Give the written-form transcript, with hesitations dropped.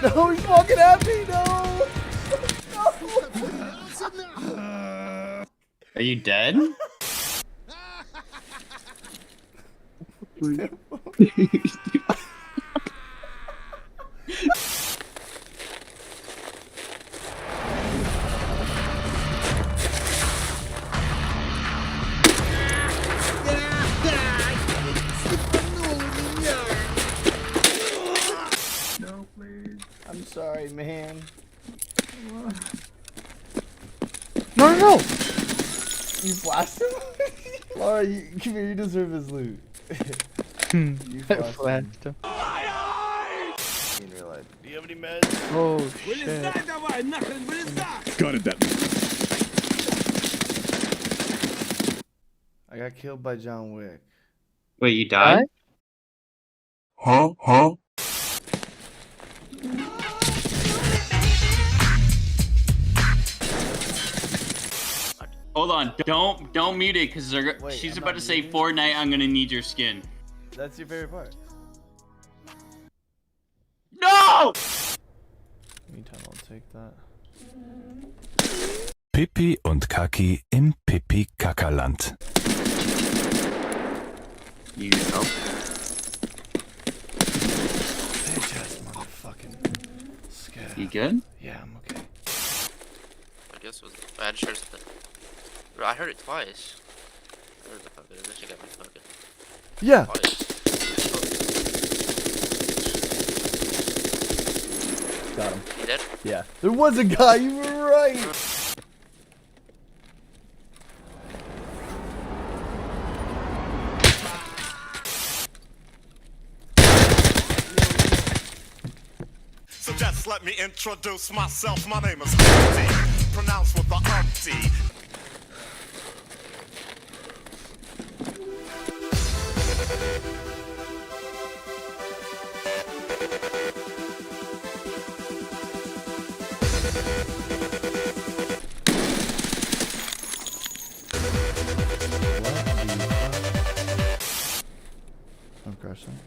No, he's walking at me. No. Are you dead? No, please. I'm sorry, man. No, no, no! You blasted him? Laura, come here, you deserve his loot. You blasted him. In real life. Do you have any meds? Oh, shit. Got it, that. I got killed by John Wick. Wait, you died? Huh? Hold on, don't mute it, cause she's I'm about not to say muting? Fortnite. I'm gonna need your skin. That's your favorite part. No! Meantime, I'll take that. Pipi und Kaki im Pipi-Kackerland. You need help? Bitch ass motherfucking scav. You good? Yeah, I'm okay. I guess it was. I just heard something. Bro, I heard it twice. I heard the fucking. This shit got me fucking. Yeah. Twice. Got him. You dead? Yeah. There was a guy, you were right. So just let me introduce myself. My name is Humpty, pronounced with the umpty. I'm crushing.